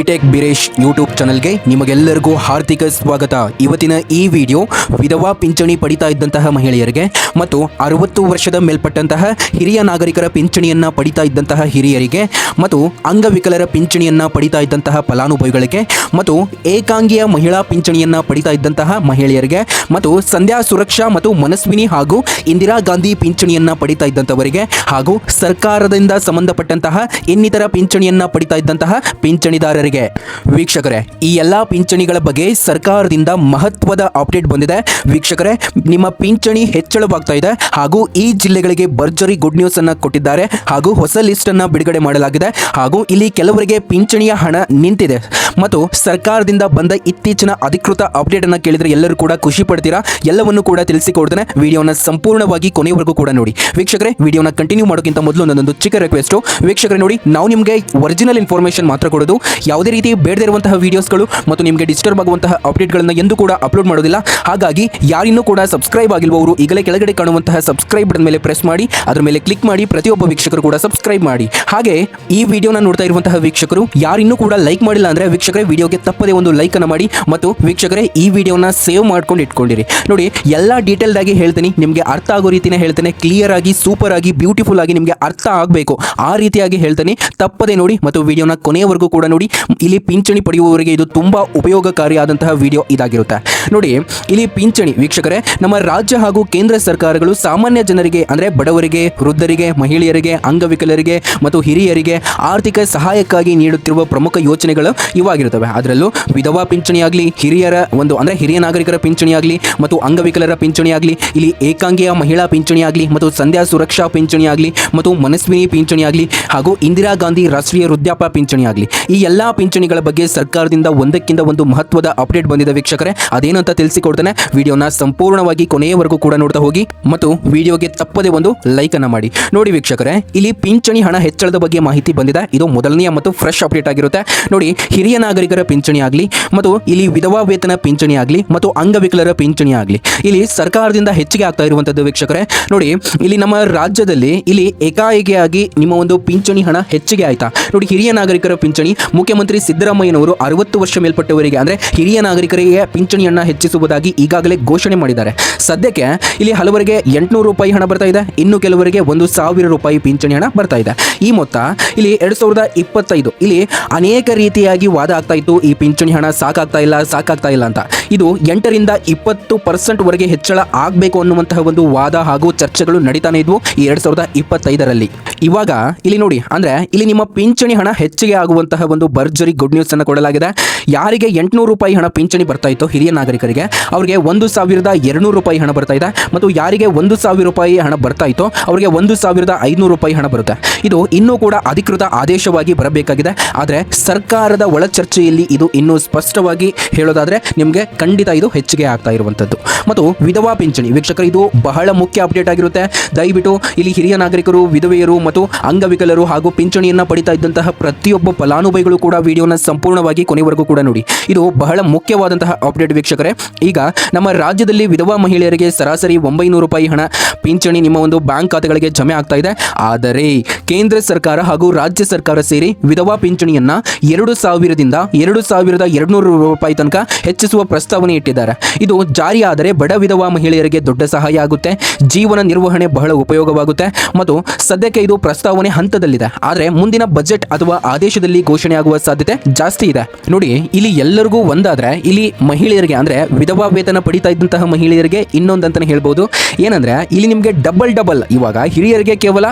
BTech Biresh YouTube ಚಾನಲ್ಗೆ ನಿಮಗೆಲ್ಲರಿಗೂ ಹಾರ್ದಿಕ ಸ್ವಾಗತ. ಇವತ್ತಿನ ಈ ವಿಡಿಯೋ ವಿಧವಾ ಪಿಂಚಣಿ ಪಡಿತಾ ಇದ್ದಂತಹ ಮಹಿಳೆಯರಿಗೆ ಮತ್ತು 60 ವರ್ಷದ ಮೇಲ್ಪಟ್ಟಂತಹ ಹಿರಿಯ ನಾಗರಿಕರ ಪಿಂಚಣಿಯನ್ನು ಪಡಿತಾ ಇದ್ದಂತಹ ಹಿರಿಯರಿಗೆ ಮತ್ತು ಅಂಗವಿಕಲರ ಪಿಂಚಣಿಯನ್ನು ಪಡಿತಾ ಇದ್ದಂತಹ ಫಲಾನುಭವಿಗಳಿಗೆ ಮತ್ತು ಏಕಾಂಗಿಯ ಮಹಿಳಾ ಪಿಂಚಣಿಯನ್ನು ಪಡಿತಾ ಇದ್ದಂತಹ ಮಹಿಳೆಯರಿಗೆ ಮತ್ತು ಸಂಧ್ಯಾ ಸುರಕ್ಷಾ ಮತ್ತು ಮನಸ್ವಿನಿ ಹಾಗೂ ಇಂದಿರಾ ಗಾಂಧಿ ಪಿಂಚಣಿಯನ್ನು ಪಡಿತಾ ಇದ್ದಂಥವರಿಗೆ ಹಾಗೂ ಸರ್ಕಾರದಿಂದ ಸಂಬಂಧಪಟ್ಟಂತಹ ಇನ್ನಿತರ ಪಿಂಚಣಿಯನ್ನು ಪಡಿತಾ ಇದ್ದಂತಹ ಪಿಂಚಣಿದಾರರಿಗೆ. ವೀಕ್ಷಕರೇ, ಈ ಎಲ್ಲ ಪಿಂಚಣಿಗಳ ಬಗ್ಗೆ ಸರ್ಕಾರದಿಂದ ಮಹತ್ವದ ಅಪ್ಡೇಟ್ ಬಂದಿದೆ. ವೀಕ್ಷಕರೇ, ನಿಮ್ಮ ಪಿಂಚಣಿ ಹೆಚ್ಚಳವಾಗ್ತಾ ಇದೆ ಹಾಗೂ ಈ ಜಿಲ್ಲೆಗಳಿಗೆ ಭರ್ಜರಿ ಗುಡ್ ನ್ಯೂಸ್ ಅನ್ನು ಕೊಟ್ಟಿದ್ದಾರೆ ಹಾಗೂ ಹೊಸ ಲಿಸ್ಟ್ ಅನ್ನು ಬಿಡುಗಡೆ ಮಾಡಲಾಗಿದೆ ಹಾಗೂ ಇಲ್ಲಿ ಕೆಲವರಿಗೆ ಪಿಂಚಣಿಯ ಹಣ ನಿಂತಿದೆ ಮತ್ತು ಸರ್ಕಾರದಿಂದ ಬಂದ ಇತ್ತೀಚಿನ ಅಧಿಕೃತ ಅಪ್ಡೇಟ್ ಅನ್ನು ಕೇಳಿದ್ರೆ ಎಲ್ಲರೂ ಕೂಡ ಖುಷಿ ಪಡ್ತೀರಾ. ಎಲ್ಲವನ್ನು ಕೂಡ ತಿಳಿಸಿಕೊಡ್ತೇನೆ. ವಿಡಿಯೋನ ಸಂಪೂರ್ಣವಾಗಿ ಕೊನೆಯವರೆಗೂ ಕೂಡ ನೋಡಿ. ವೀಕ್ಷಕರೇ, ವಿಡಿಯೋನ ಕಂಟಿನ್ಯೂ ಮಾಡೋಕ್ಕಿಂತ ಮೊದಲು ನನ್ನೊಂದು ಚಿಕ್ಕ ರಿಕ್ವೆಸ್ಟ್. ವೀಕ್ಷಕರೇ ನೋಡಿ, ನಾವು ನಿಮಗೆ ಒರಿಜಿನಲ್ ಇನ್ಫಾರ್ಮೇಷನ್ ಮಾತ್ರ ಕೊಡೋದು, ಯಾವುದೇ ರೀತಿ ಬೇಡದೇ ಇರುವಂತಹ ವಿಡಿಯೋಸ್ಗಳು ಮತ್ತು ನಿಮಗೆ ಡಿಸ್ಟರ್ಬ್ ಆಗುವಂತಹ ಅಪ್ಡೇಟ್ಗಳನ್ನು ಎಂದು ಕೂಡ ಅಪ್ಲೋಡ್ ಮಾಡೋದಿಲ್ಲ. ಹಾಗಾಗಿ ಯಾರಿನ್ನೂ ಕೂಡ ಸಬ್ಸ್ಕ್ರೈಬ್ ಆಗಿಲ್ವವರು ಈಗಲೇ ಕೆಳಗಡೆ ಕಾಣುವಂತಹ ಸಬ್ಸ್ಕ್ರೈಬ್ ಬಟನ್ ಮೇಲೆ ಪ್ರೆಸ್ ಮಾಡಿ, ಅದರ ಮೇಲೆ ಕ್ಲಿಕ್ ಮಾಡಿ. ಪ್ರತಿಯೊಬ್ಬ ವೀಕ್ಷಕರು ಕೂಡ ಸಬ್ಸ್ಕ್ರೈಬ್ ಮಾಡಿ. ಹಾಗೆ ಈ ವಿಡಿಯೋನ ನೋಡ್ತಾ ಇರುವಂತಹ ವೀಕ್ಷಕರು ಯಾರಿನ್ನೂ ಕೂಡ ಲೈಕ್ ಮಾಡಿಲ್ಲ ಅಂದ್ರೆ ವೀಕ್ಷಕರೇ ವಿಡಿಯೋಗೆ ತಪ್ಪದೇ ಒಂದು ಲೈಕ್ ಅನ್ನು ಮಾಡಿ ಮತ್ತು ವೀಕ್ಷಕರೇ ಈ ವಿಡಿಯೋನ ಸೇವ್ ಮಾಡ್ಕೊಂಡು ಇಟ್ಕೊಂಡಿರಿ. ನೋಡಿ, ಎಲ್ಲ ಡೀಟೇಲ್ಡ್ ಆಗಿ ಹೇಳ್ತೀನಿ, ನಿಮಗೆ ಅರ್ಥ ಆಗೋ ರೀತಿನೇ ಹೇಳ್ತೇನೆ. ಕ್ಲಿಯರ್ ಆಗಿ, ಸೂಪರ್ ಆಗಿ, ಬ್ಯೂಟಿಫುಲ್ ಆಗಿ ನಿಮಗೆ ಅರ್ಥ ಆಗಬೇಕು ಆ ರೀತಿಯಾಗಿ ಹೇಳ್ತೇನೆ. ತಪ್ಪದೇ ನೋಡಿ ಮತ್ತು ವಿಡಿಯೋನ ಕೊನೆಯವರೆಗೂ ಕೂಡ ನೋಡಿ. ಇಲ್ಲಿ ಪಿಂಚಣಿ ಪಡೆಯುವವರಿಗೆ ಇದು ತುಂಬಾ ಉಪಯೋಗಕಾರಿಯಾದಂತಹ ವಿಡಿಯೋ ಇದಾಗಿರುತ್ತೆ. ನೋಡಿ, ಇಲ್ಲಿ ಪಿಂಚಣಿ ವೀಕ್ಷಕರೇ ನಮ್ಮ ರಾಜ್ಯ ಹಾಗೂ ಕೇಂದ್ರ ಸರ್ಕಾರಗಳು ಸಾಮಾನ್ಯ ಜನರಿಗೆ ಅಂದ್ರೆ ಬಡವರಿಗೆ, ವೃದ್ಧರಿಗೆ, ಮಹಿಳೆಯರಿಗೆ, ಅಂಗವಿಕಲರಿಗೆ ಮತ್ತು ಹಿರಿಯರಿಗೆ ಆರ್ಥಿಕ ಸಹಾಯಕ್ಕಾಗಿ ನೀಡುತ್ತಿರುವ ಪ್ರಮುಖ ಯೋಜನೆಗಳು ಇವಾಗಿರುತ್ತವೆ. ಅದರಲ್ಲೂ ವಿಧವಾ ಪಿಂಚಣಿ ಆಗಲಿ, ಹಿರಿಯರ ಒಂದು ಅಂದ್ರೆ ಹಿರಿಯ ನಾಗರಿಕರ ಪಿಂಚಣಿ ಆಗಲಿ ಮತ್ತು ಅಂಗವಿಕಲರ ಪಿಂಚಣಿ ಆಗಲಿ, ಇಲ್ಲಿ ಏಕಾಂಗಿಯ ಮಹಿಳಾ ಪಿಂಚಣಿ ಆಗಲಿ ಮತ್ತು ಸಂಧ್ಯಾ ಸುರಕ್ಷಾ ಪಿಂಚಣಿ ಆಗಲಿ ಮತ್ತು ಮನಸ್ವಿನಿ ಪಿಂಚಣಿ ಆಗಲಿ ಹಾಗೂ ಇಂದಿರಾ ಗಾಂಧಿ ರಾಷ್ಟ್ರೀಯ ವೃದ್ಧಾಪ್ಯ ಪಿಂಚಣಿ ಆಗಲಿ, ಈ ಎಲ್ಲಾ ಪಿಂಚಣಿಗಳ ಬಗ್ಗೆ ಸರ್ಕಾರದಿಂದ ಒಂದಕ್ಕಿಂತ ಒಂದು ಮಹತ್ವದ ಅಪ್ಡೇಟ್ ಬಂದಿದೆ. ವೀಕ್ಷಕರೇ, ಅದೇನು ಅಂತ ತಿಳಿಸಿಕೊಡ್ತೇನೆ. ವಿಡಿಯೋನ ಸಂಪೂರ್ಣವಾಗಿ ಕೊನೆಯವರೆಗೂ ಕೂಡ ನೋಡ್ತಾ ಹೋಗಿ ಮತ್ತು ವಿಡಿಯೋಗೆ ತಪ್ಪದೆ ಒಂದು ಲೈಕ್ ಅನ್ನ ಮಾಡಿ. ನೋಡಿ ವೀಕ್ಷಕರೇ, ಇಲ್ಲಿ ಪಿಂಚಣಿ ಹಣ ಹೆಚ್ಚಳದ ಬಗ್ಗೆ ಮಾಹಿತಿ ಬಂದಿದೆ. ಇದು ಮೊದಲನೆಯ ಮತ್ತು ಫ್ರೆಶ್ ಅಪ್ಡೇಟ್ ಆಗಿರುತ್ತೆ. ನೋಡಿ, ಹಿರಿಯ ನಾಗರಿಕರ ಪಿಂಚಣಿ ಆಗಲಿ ಮತ್ತು ಇಲ್ಲಿ ವಿಧವಾ ವೇತನ ಪಿಂಚಣಿ ಆಗಲಿ ಮತ್ತು ಅಂಗವಿಕಲರ ಪಿಂಚಣಿ ಆಗಲಿ ಇಲ್ಲಿ ಸರ್ಕಾರದಿಂದ ಹೆಚ್ಚಿಗೆ ಆಗ್ತಾ ಇರುವಂತದ್ದು. ವೀಕ್ಷಕರೇ ನೋಡಿ, ಇಲ್ಲಿ ನಮ್ಮ ರಾಜ್ಯದಲ್ಲಿ ಇಲ್ಲಿ ಏಕಾಏಕಿಯಾಗಿ ನಿಮ್ಮ ಒಂದು ಪಿಂಚಣಿ ಹಣ ಹೆಚ್ಚಿಗೆ ಆಯ್ತಾ. ನೋಡಿ, ಹಿರಿಯ ನಾಗರಿಕರ ಪಿಂಚಣಿ ಮುಖ್ಯಮಂತ್ರಿ ಸಿದ್ದರಾಮಯ್ಯನವರು 60 ವರ್ಷ ಮೇಲ್ಪಟ್ಟವರಿಗೆ ಅಂದ್ರೆ ಹಿರಿಯ ನಾಗರಿಕರಿಗೆ ಪಿಂಚಣಿಯನ್ನ ಹೆಚ್ಚಿಸುವುದಾಗಿ ಈಗಾಗಲೇ ಘೋಷಣೆ ಮಾಡಿದ್ದಾರೆ. ಸದ್ಯಕ್ಕೆ ಇಲ್ಲಿ ಹಲವರಿಗೆ 800 ರೂಪಾಯಿ ಹಣ ಬರ್ತಾ ಇದೆ, ಇನ್ನು ಕೆಲವರಿಗೆ 1000 ರೂಪಾಯಿ ಪಿಂಚಣಿ ಹಣ ಬರ್ತಾ ಇದೆ. ಈ ಮೊತ್ತ ಇಲ್ಲಿ 2025 ಇಲ್ಲಿ ಅನೇಕ ರೀತಿಯಾಗಿ ವಾದ ಆಗ್ತಾ ಇತ್ತು. ಈ ಪಿಂಚಣಿ ಹಣ ಸಾಕಾಗ್ತಾ ಇಲ್ಲ ಅಂತ. ಇದು 8ರಿಂದ 20% ವರೆಗೆ ಹೆಚ್ಚಳ ಆಗಬೇಕು ಅನ್ನುವಂತಹ ಒಂದು ವಾದ ಹಾಗೂ ಚರ್ಚೆಗಳು ನಡೀತಾನೆ ಇದ್ವು ಈ 2025ರಲ್ಲಿ. ಇವಾಗ ಇಲ್ಲಿ ನೋಡಿ, ಅಂದ್ರೆ ಇಲ್ಲಿ ನಿಮ್ಮ ಪಿಂಚಣಿ ಹಣ ಹೆಚ್ಚಿಗೆ ಆಗುವಂತಹ ಒಂದು ಭರ್ಜರಿ ಗುಡ್ ನ್ಯೂಸ್ ಅನ್ನು ಕೊಡಲಾಗಿದೆ. ಯಾರಿಗೆ 800 ರೂಪಾಯಿ ಹಣ ಪಿಂಚಣಿ ಬರ್ತಾ ಇತ್ತು ಹಿರಿಯ ನಾಗರಿಕರಿಗೆ, ಅವರಿಗೆ 1200 ರೂಪಾಯಿ ಹಣ ಬರ್ತಾ ಇದೆ ಮತ್ತು ಯಾರಿಗೆ 1000 ರೂಪಾಯಿ ಹಣ ಬರ್ತಾ ಇತ್ತು ಅವರಿಗೆ 1500 ರೂಪಾಯಿ ಹಣ ಬರುತ್ತೆ. ಇದು ಇನ್ನೂ ಕೂಡ ಅಧಿಕೃತ ಆದೇಶವಾಗಿ ಬರಬೇಕಾಗಿದೆ. ಆದರೆ ಸರ್ಕಾರದ ಒಳ ಚರ್ಚೆಯಲ್ಲಿ ಇದು ಇನ್ನೂ ಸ್ಪಷ್ಟವಾಗಿ ಹೇಳೋದಾದ್ರೆ ನಿಮಗೆ ಖಂಡಿತ ಇದು ಹೆಚ್ಚಿಗೆ ಆಗ್ತಾ ಇರುವಂತದ್ದು. ಮತ್ತು ವಿಧವಾ ಪಿಂಚಣಿ ವೀಕ್ಷಕರು, ಇದು ಬಹಳ ಮುಖ್ಯ ಅಪ್ಡೇಟ್ ಆಗಿರುತ್ತೆ. ದಯವಿಟ್ಟು ಇಲ್ಲಿ ಹಿರಿಯ ನಾಗರಿಕರು, ವಿಧವೆಯರು ಮತ್ತು ಅಂಗವಿಕಲರು ಹಾಗೂ ಪಿಂಚಣಿಯನ್ನ ಪಡಿತಾ ಇದ್ದಂತಹ ಪ್ರತಿಯೊಬ್ಬ ಫಲಾನುಭವಿಗಳು ಕೂಡ ವಿಡಿಯೋನ ಸಂಪೂರ್ಣವಾಗಿ ಕೊನೆವರೆಗೂ ಕೂಡ ನೋಡಿ. ಇದು ಬಹಳ ಮುಖ್ಯವಾದಂತಹ ಅಪ್ಡೇಟ್ ವೀಕ್ಷಕರೇ. ಈಗ ನಮ್ಮ ರಾಜ್ಯದಲ್ಲಿ ವಿಧವಾ ಮಹಿಳೆಯರಿಗೆ ಸರಾಸರಿ 900 ರೂಪಾಯಿ ಹಣ ಪಿಂಚಣಿ ನಿಮ್ಮ ಒಂದು ಬ್ಯಾಂಕ್ ಖಾತೆಗಳಿಗೆ ಜಮೆ ಆಗ್ತಾ ಇದೆ. ಆದರೆ ಕೇಂದ್ರ ಸರ್ಕಾರ ಹಾಗೂ ರಾಜ್ಯ ಸರ್ಕಾರ ಸೇರಿ ವಿಧವಾ ಪಿಂಚಣಿಯನ್ನ 2000ದಿಂದ 2200 ರೂಪಾಯಿ ತನಕ ಹೆಚ್ಚಿಸುವ ಪ್ರಸ್ತಾವನೆ ಇಟ್ಟಿದ್ದಾರೆ. ಇದು ಜಾರಿಯಾದರೆ ಬಡ ವಿಧವಾ ಮಹಿಳೆಯರಿಗೆ ದೊಡ್ಡ ಸಹಾಯ ಆಗುತ್ತೆ, ಜೀವನ ನಿರ್ವಹಣೆ ಬಹಳ ಉಪಯೋಗವಾಗುತ್ತೆ ಮತ್ತು ಸದ್ಯಕ್ಕೆ ಇದು ಪ್ರಸ್ತಾವನೆ ಹಂತದಲ್ಲಿದೆ. ಆದರೆ ಮುಂದಿನ ಬಜೆಟ್ ಅಥವಾ ಆದೇಶದಲ್ಲಿ ಘೋಷಣೆ ಆಗುವ ಸಾಧ್ಯತೆ ಜಾಸ್ತಿ ಇದೆ. ನೋಡಿ, ಇಲ್ಲಿ ಎಲ್ಲರಿಗೂ ಒಂದಾದ್ರೆ ಇಲ್ಲಿ ಮಹಿಳೆಯರಿಗೆ ಅಂದ್ರೆ ವಿಧವಾ ವೇತನ ಪಡಿತಾ ಇದ್ದಂತಹ ಮಹಿಳೆಯರಿಗೆ ಇನ್ನೊಂದಂತಾನೆ ಹೇಳ್ಬೋದು. ಏನಂದ್ರೆ ಇಲ್ಲಿ ನಿಮಗೆ ಡಬಲ್ ಇವಾಗ ಹಿರಿಯರಿಗೆ ಕೇವಲ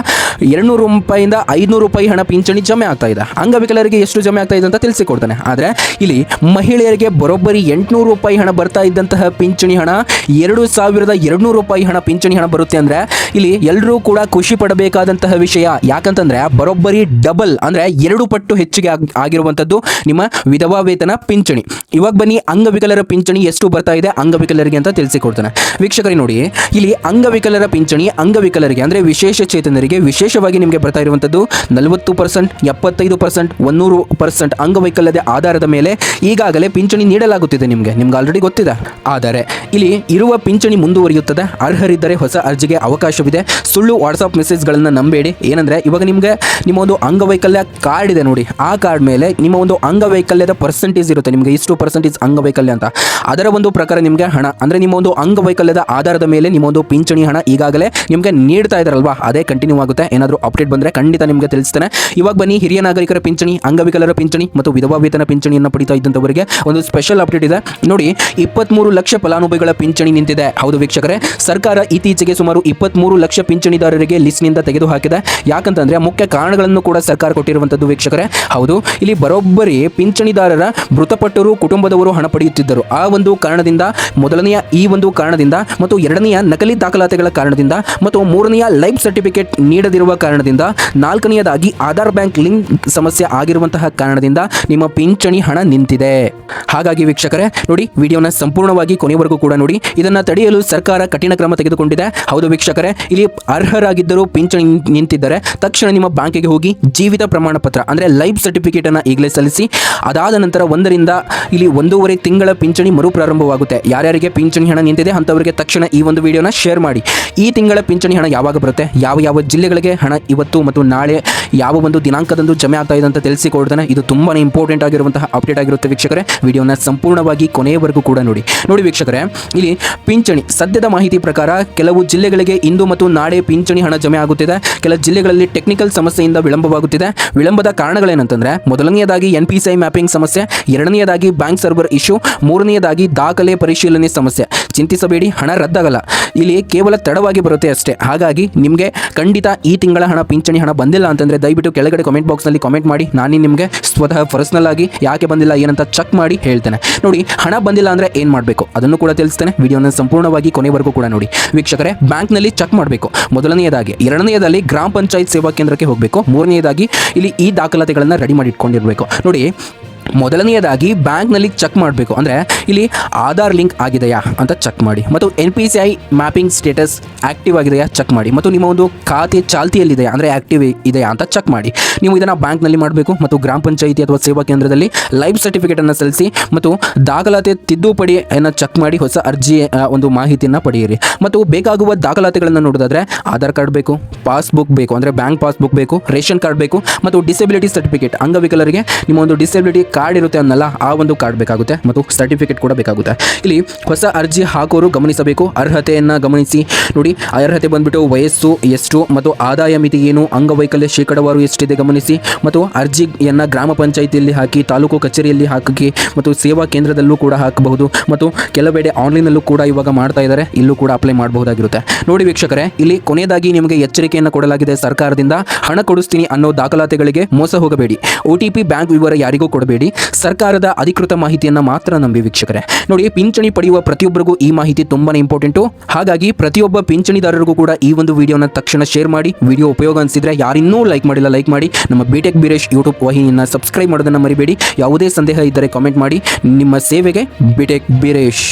200 ರೂಪಾಯಿಂದ 500 ರೂಪಾಯಿ ಹಣ ಪಿಂಚಣಿ ಜಮೆ ಆಗ್ತಾ ಇದೆ. ಅಂಗವಿಕಲರಿಗೆ ಎಷ್ಟು ಜಮೆ ಆಗ್ತಾ ಇದೆ ಅಂತ ತಿಳಿಸಿಕೊಡ್ತಾನೆ. ಆದ್ರೆ ಇಲ್ಲಿ ಮಹಿಳೆಯರಿಗೆ ಬರೋಬ್ಬರಿ 800 ರೂಪಾಯಿ ಹಣ ಬರ್ತಾ ಇದ್ದಂತಹ ಪಿಂಚಣಿ ಹಣ 2200 ರೂಪಾಯಿ ಹಣ ಪಿಂಚಣಿ ಹಣ ಬರುತ್ತೆ. ಅಂದ್ರೆ ಇಲ್ಲಿ ಎಲ್ಲರೂ ಕೂಡ ಖುಷಿ ಪಡಬೇಕಾದಂತಹ ವಿಷಯ. ಯಾಕಂತಂದ್ರೆ ಬರೋಬ್ಬರಿ ಡಬಲ್ ಅಂದ್ರೆ 2 ಪಟ್ಟು ಹೆಚ್ಚಿಗೆ ಆಗಿರುವಂತದ್ದು ನಿಮ್ಮ ವಿಧವಾ ವೇತನ ಪಿಂಚಣಿ. ಇವಾಗ ಬನ್ನಿ, ಅಂಗವಿಕಲರ ಪಿಂಚಣಿ ಎಷ್ಟು ಬರ್ತಾ ಇದೆ ಅಂಗವಿಕಲರಿಗೆ ಅಂತ ತಿಳಿಸಿಕೊಡ್ತಾನೆ. ವೀಕ್ಷಕರೇ ನೋಡಿ, ಇಲ್ಲಿ ಅಂಗವಿಕಲರ ಪಿಂಚಣಿ ಅಂಗವಿಕಲರಿಗೆ ಅಂದ್ರೆ ವಿಶೇಷ ಚೇತನರಿಗೆ ವಿಶೇಷವಾಗಿ ನಿಮಗೆ ಬರ್ತಾ ಇರುವಂತದ್ದು 40%, 75%, 100%, ಅಂಗವೈಕಲ್ಯದ ಅಂಗವೈಕಲ್ಯದ ಆಧಾರದ ಮೇಲೆ ಈಗಾಗಲೇ ಪಿಂಚಣಿ ನೀಡಲಾಗುತ್ತಿದೆ. ನಿಮಗೆ ಆಲ್ರೆಡಿ ಗೊತ್ತಿದೆ. ಆದರೆ ಇಲ್ಲಿ ಇರುವ ಪಿಂಚಣಿ ಮುಂದುವರಿಯುತ್ತದೆ. ಅರ್ಹರಿದ್ದರೆ ಹೊಸ ಅರ್ಜಿಗೆ ಅವಕಾಶವಿದೆ. ಸುಳ್ಳು ವಾಟ್ಸಪ್ ಮೆಸೇಜ್ಗಳನ್ನು ನಂಬೇಡಿ. ಏನಂದರೆ ಇವಾಗ ನಿಮಗೆ ನಿಮ್ಮ ಒಂದು ಅಂಗವೈಕಲ್ಯ ಕಾರ್ಡ್ ಇದೆ ನೋಡಿ, ಆ ಕಾರ್ಡ್ ಮೇಲೆ ನಿಮ್ಮ ಒಂದು ಅಂಗವೈಕಲ್ಯದ ಪರ್ಸೆಂಟೇಜ್ ಇರುತ್ತೆ. ನಿಮಗೆ ಇಷ್ಟು ಪರ್ಸೆಂಟೇಜ್ ಅಂಗವೈಕಲ್ಯ ಅಂತ, ಅದರ ಒಂದು ಪ್ರಕಾರ ನಿಮಗೆ ಹಣ ಅಂದರೆ ನಿಮ್ಮ ಒಂದು ಅಂಗವೈಕಲ್ಯದ ಆಧಾರದ ಮೇಲೆ ನಿಮ್ಮ ಒಂದು ಪಿಂಚಣಿ ಹಣ ಈಗಾಗಲೇ ನಿಮಗೆ ನೀಡ್ತಾ ಇದ್ದಾರಲ್ವಾ, ಅದೇ ಕಂಟಿನ್ಯೂ ಆಗುತ್ತೆ. ಏನಾದರೂ ಅಪ್ಡೇಟ್ ಬಂದರೆ ಖಂಡಿತ ನಿಮಗೆ ತಿಳಿಸ್ತೇನೆ. ಇವಾಗ ಬನ್ನಿ, ಹಿರಿಯ ನಾಗರಿಕರ ಪಿಂಚಣಿ, ಅಂಗವಿಕಲರ ಪಿಂಚಣಿ ಮತ್ತು ವಿಧವಾ ವೇತನ ಪಿಂಚಣಿಯನ್ನು ಪಡಿತಾ ಇದ್ದಂಥವರಿಗೆ ಒಂದು ಸ್ಪೆಷಲ್ ಅಪ್ಡೇಟ್ ಇದೆ ನೋಡಿ. 23 ಲಕ್ಷ ಫಲಾನುಭವಿಗಳ ಪಿಂಚಣಿ ನಿಂತಿದೆ. ಹೌದು ವೀಕ್ಷಕರೇ, ಸರ್ಕಾರ ಇತ್ತೀಚೆಗೆ ಸುಮಾರು 23 ಲಕ್ಷ ಪಿಂಚಣಿದಾರರಿಗೆ ಲಿಸ್ಟ್ನಿಂದ ತೆಗೆದುಹಾಕಿದೆ. ಯಾಕಂತಂದ್ರೆ ಮುಖ್ಯ ಕಾರಣಗಳನ್ನು ಕೂಡ ಸರ್ಕಾರ ಕೊಟ್ಟಿರುವಂಥದ್ದು ವೀಕ್ಷಕರೇ. ಹೌದು, ಇಲ್ಲಿ ಬರೋಬ್ಬರಿ ಪಿಂಚಣಿದಾರರ ಮೃತಪಟ್ಟರು ಕುಟುಂಬದವರು ಹಣ ಪಡೆಯುತ್ತಿದ್ದರು. ಆ ಒಂದು ಕಾರಣದಿಂದ, ಮೊದಲನೆಯ ಈ ಒಂದು ಕಾರಣದಿಂದ ಮತ್ತು ಎರಡನೆಯ ನಕಲಿ ದಾಖಲಾತಿಗಳ ಕಾರಣದಿಂದ ಮತ್ತು ಮೂರನೆಯ ಲೈಫ್ ಸರ್ಟಿಫಿಕೇಟ್ ನೀಡದಿರುವ ಕಾರಣದಿಂದ, ನಾಲ್ಕನೆಯದಾಗಿ ಆಧಾರ್ ಬ್ಯಾಂಕ್ ಲಿಂಕ್ ಸಮಸ್ಯೆ ಆಗಿರುವಂತಹ ಕಾರಣದಿಂದ ನಿಮ್ಮ ಪಿಂಚಣಿ ಹಣ ನಿಂತಿದೆ. ಹಾಗಾಗಿ ವೀಕ್ಷಕರೇ ನೋಡಿ, ವಿಡಿಯೋನ ಸಂಪೂರ್ಣವಾಗಿ ಕೊನೆಯವರೆಗೂ ಕೂಡ ನೋಡಿ. ಇದನ್ನು ತಡೆಯಲು ಸರ್ಕಾರ ಕಠಿಣ ಕ್ರಮ ತೆಗೆದುಕೊಂಡಿದೆ. ಹೌದು ವೀಕ್ಷಕರೇ, ಇಲ್ಲಿ ಅರ್ಹರಾಗಿದ್ದರೂ ಪಿಂಚಣಿ ನಿಂತಿದ್ದರೆ ತಕ್ಷಣ ನಿಮ್ಮ ಬ್ಯಾಂಕಿಗೆ ಹೋಗಿ ಜೀವಿತ ಪ್ರಮಾಣ ಪತ್ರ ಅಂದರೆ ಲೈಫ್ ಸರ್ಟಿಫಿಕೇಟ್ ಅನ್ನು ಈಗಲೇ ಸಲ್ಲಿಸಿ. ಅದಾದ ನಂತರ 1-1.5 ತಿಂಗಳ ಪಿಂಚಣಿ ಮರುಪ್ರಾರಂಭವಾಗುತ್ತೆ. ಯಾರ್ಯಾರಿಗೆ ಪಿಂಚಣಿ ಹಣ ನಿಂತಿದೆ ಅಂಥವರಿಗೆ ತಕ್ಷಣ ಈ ಒಂದು ವಿಡಿಯೋನ ಶೇರ್ ಮಾಡಿ. ಈ ತಿಂಗಳ ಪಿಂಚಣಿ ಹಣ ಯಾವಾಗ ಬರುತ್ತೆ, ಯಾವ ಜಿಲ್ಲೆಗಳಿಗೆ ಹಣ ಇವತ್ತು ಮತ್ತು ನಾಳೆ ಯಾವ ಒಂದು ದಿನಾಂಕದಂದು ಜಮೆ ಆಗ್ತಾ ಇದೆ ಅಂತ ತಿಳಿಸಿಕೊಡ್ತಾನೆ. ಇದು ತುಂಬಾ ಇಂಪಾರ್ಟೆಂಟ್ ಆಗಿರುವಂತಹ ಅಪ್ಡೇಟ್ ಆಗಿರುತ್ತೆ ವೀಕ್ಷಕರೇ. ವಿಡಿಯೋನ ಸಂಪೂರ್ಣವಾಗಿ ಕೊನೆಯವರೆಗೂ ಕೂಡ ನೋಡಿ ವೀಕ್ಷಕರೇ, ಇಲ್ಲಿ ಪಿಂಚಣಿ ಸದ್ಯದ ಮಾಹಿತಿ ಪ್ರಕಾರ ಕೆಲವು ಜಿಲ್ಲೆಗಳಿಗೆ ಇಂದು ಮತ್ತು ನಾಳೆ ಪಿಂಚಣಿ ಹಣ ಜಮೆ ಆಗುತ್ತಿದೆ. ಕೆಲ ಜಿಲ್ಲೆಗಳಲ್ಲಿ ಟೆಕ್ನಿಕಲ್ ಸಮಸ್ಯೆಯಿಂದ ವಿಳಂಬವಾಗುತ್ತಿದೆ. ವಿಳಂಬದ ಕಾರಣಗಳೇನಂತಂದ್ರೆ, ಮೊದಲನೆಯದಾಗಿ NPCI ಮ್ಯಾಪಿಂಗ್ ಸಮಸ್ಯೆ, ಎರಡನೆಯದಾಗಿ ಬ್ಯಾಂಕ್ ಸರ್ವರ್ ಇಶ್ಯೂ, ಮೂರನೆಯದಾಗಿ ದಾಖಲೆ ಪರಿಶೀಲನೆ ಸಮಸ್ಯೆ. ಚಿಂತಿಸಬೇಡಿ, ಹಣ ರದ್ದಾಗಲ್ಲ. ಇಲ್ಲಿ ಕೇವಲ ತಡವಾಗಿ ಬರುತ್ತೆ ಅಷ್ಟೇ. ಹಾಗಾಗಿ ನಿಮಗೆ ಖಂಡಿತ ಈ ತಿಂಗಳ ಹಣ ಪಿಂಚಣಿ ಹಣ ಬಂದಿಲ್ಲ ಅಂತಂದ್ರೆ ದಯವಿಟ್ಟು ಕೆಳಗಡೆ ಕಮೆಂಟ್ ಬಾಕ್ಸ್ನಲ್ಲಿ ಕಮೆಂಟ್ ಮಾಡಿ. ನಾನು ನಿಮಗೆ ಸ್ವತಃ ಪರ್ಸನಲ್ ಆಗಿ ಯಾಕೆ ಬಂದಿಲ್ಲ ಏನಂತ ಚೆಕ್ ಮಾಡಿ ಹೇಳ್ತೇನೆ. ನೋಡಿ, ಹಣ ಬಂದಿಲ್ಲ ಅಂದರೆ ಏನು ಮಾಡಬೇಕು ಅದನ್ನು ಕೂಡ ತಿಳಿಸ್ತೇನೆ. ವಿಡಿಯೋನ ಸಂಪೂರ್ಣವಾಗಿ ಕೊನೆವರೆಗೂ ಕೂಡ ನೋಡಿ ವೀಕ್ಷಕರೇ. ಬ್ಯಾಂಕ್ನಲ್ಲಿ ಚೆಕ್ ಮಾಡಬೇಕು ಮೊದಲನೆಯದಾಗಿ, ಎರಡನೆಯದಾಗಿ ಗ್ರಾಮ ಪಂಚಾಯತ್ ಸೇವಾ ಕೇಂದ್ರಕ್ಕೆ ಹೋಗಬೇಕು, ಮೂರನೆಯದಾಗಿ ಇಲ್ಲಿ ಈ ದಾಖಲಾತಿಗಳನ್ನು ರೆಡಿ ಮಾಡಿ ಇಟ್ಕೊಂಡಿರಬೇಕು. ನೋಡಿ, ಮೊದಲನೆಯದಾಗಿ ಬ್ಯಾಂಕ್ನಲ್ಲಿ ಚೆಕ್ ಮಾಡಬೇಕು. ಅಂದರೆ ಇಲ್ಲಿ ಆಧಾರ್ ಲಿಂಕ್ ಆಗಿದೆಯಾ ಅಂತ ಚೆಕ್ ಮಾಡಿ, ಮತ್ತು NPCI ಮ್ಯಾಪಿಂಗ್ ಸ್ಟೇಟಸ್ ಆ್ಯಕ್ಟಿವ್ ಆಗಿದೆಯಾ ಚೆಕ್ ಮಾಡಿ, ಮತ್ತು ನಿಮ್ಮ ಒಂದು ಖಾತೆ ಚಾಲ್ತಿಯಲ್ಲಿದೆಯಾ ಅಂದರೆ ಆ್ಯಕ್ಟಿವ್ ಇದೆಯಾ ಅಂತ ಚೆಕ್ ಮಾಡಿ. ನೀವು ಇದನ್ನು ಬ್ಯಾಂಕ್ನಲ್ಲಿ ಮಾಡಬೇಕು ಮತ್ತು ಗ್ರಾಮ ಪಂಚಾಯಿತಿ ಅಥವಾ ಸೇವಾ ಕೇಂದ್ರದಲ್ಲಿ ಲೈಫ್ ಸರ್ಟಿಫಿಕೇಟನ್ನು ಸಲ್ಲಿಸಿ ಮತ್ತು ದಾಖಲಾತಿ ತಿದ್ದುಪಡಿಯನ್ನು ಚೆಕ್ ಮಾಡಿ ಹೊಸ ಅರ್ಜಿ ಒಂದು ಮಾಹಿತಿಯನ್ನು ಪಡೆಯಿರಿ. ಮತ್ತು ಬೇಕಾಗುವ ದಾಖಲಾತಿಗಳನ್ನು ನೋಡೋದಾದರೆ ಆಧಾರ್ ಕಾರ್ಡ್ ಬೇಕು, ಪಾಸ್ಬುಕ್ ಬೇಕು ಅಂದರೆ ಬ್ಯಾಂಕ್ ಪಾಸ್ಬುಕ್ ಬೇಕು, ರೇಷನ್ ಕಾರ್ಡ್ ಬೇಕು, ಮತ್ತು ಡಿಸೆಬಿಲಿಟಿ ಸರ್ಟಿಫಿಕೇಟ್, ಅಂಗವಿಕಲರಿಗೆ ನಿಮ್ಮ ಒಂದು ಡಿಸೆಬಿಲಿಟಿ ಕಾರ್ಡ್ ಇರುತ್ತೆ ಅನ್ನಲ್ಲ, ಆ ಒಂದು ಕಾರ್ಡ್ ಬೇಕಾಗುತ್ತೆ ಮತ್ತು ಸರ್ಟಿಫಿಕೇಟ್ ಕೂಡ ಬೇಕಾಗುತ್ತೆ. ಇಲ್ಲಿ ಹೊಸ ಅರ್ಜಿ ಹಾಕೋರು ಗಮನಿಸಬೇಕು. ಅರ್ಹತೆಯನ್ನು ಗಮನಿಸಿ ನೋಡಿ. ಅರ್ಹತೆ ಬಂದ್ಬಿಟ್ಟು ವಯಸ್ಸು ಎಷ್ಟು ಮತ್ತು ಆದಾಯ ಮಿತಿ ಏನು, ಅಂಗವೈಕಲ್ಯ ಶೇಕಡಾವಾರು ಎಷ್ಟಿದೆ ಗಮನಿಸಿ, ಮತ್ತು ಅರ್ಜಿಯನ್ನು ಗ್ರಾಮ ಪಂಚಾಯಿತಿಯಲ್ಲಿ ಹಾಕಿ, ತಾಲೂಕು ಕಚೇರಿಯಲ್ಲಿ ಹಾಕಿ, ಮತ್ತು ಸೇವಾ ಕೇಂದ್ರದಲ್ಲೂ ಕೂಡ ಹಾಕಬಹುದು, ಮತ್ತು ಕೆಲವೆಡೆ ಆನ್ಲೈನಲ್ಲೂ ಕೂಡ ಇವಾಗ ಮಾಡ್ತಾ ಇದ್ದಾರೆ, ಇಲ್ಲೂ ಕೂಡ ಅಪ್ಲೈ ಮಾಡಬಹುದಾಗಿರುತ್ತೆ. ನೋಡಿ ವೀಕ್ಷಕರೇ, ಇಲ್ಲಿ ಕೊನೆಯದಾಗಿ ನಿಮಗೆ ಎಚ್ಚರಿಕೆಯನ್ನು ಕೊಡಲಾಗಿದೆ ಸರ್ಕಾರದಿಂದ. ಹಣ ಕೊಡಿಸ್ತೀನಿ ಅನ್ನೋ ದಾಖಲಾತಿಗಳಿಗೆ ಮೋಸ ಹೋಗಬೇಡಿ. OTP ಬ್ಯಾಂಕ್ ವಿವರ ಯಾರಿಗೂ ಕೊಡಬೇಡಿ. ಸರ್ಕಾರದ ಅಧಿಕೃತ ಮಾಹಿತಿಯನ್ನು ಮಾತ್ರ ನಂಬಿ ವೀಕ್ಷಕರೇ. ನೋಡಿ, ಪಿಂಚಣಿ ಪಡೆಯುವ ಪ್ರತಿಯೊಬ್ಬರಿಗೂ ಈ ಮಾಹಿತಿ ತುಂಬಾನೇ ಇಂಪಾರ್ಟೆಂಟು. ಹಾಗಾಗಿ ಪ್ರತಿಯೊಬ್ಬ ಪಿಂಚಣಿದಾರರಿಗೂ ಕೂಡ ಈ ಒಂದು ವಿಡಿಯೋನ ತಕ್ಷಣ ಶೇರ್ ಮಾಡಿ. ವಿಡಿಯೋ ಉಪಯೋಗ ಅನಿಸಿದ್ರೆ ಯಾರಿನ್ನೂ ಲೈಕ್ ಮಾಡಿಲ್ಲ ಲೈಕ್ ಮಾಡಿ. ನಮ್ಮ ಬಿಟೆಕ್ ಬೀರೇಶ್ ಯೂಟ್ಯೂಬ್ ವಾಹಿನಿಯನ್ನು ಸಬ್ಸ್ಕ್ರೈಬ್ ಮಾಡೋದನ್ನು ಮರಿಬೇಡಿ. ಯಾವುದೇ ಸಂದೇಹ ಇದ್ದರೆ ಕಾಮೆಂಟ್ ಮಾಡಿ. ನಿಮ್ಮ ಸೇವೆಗೆ ಬಿಟೆಕ್ ಬೀರೇಶ್.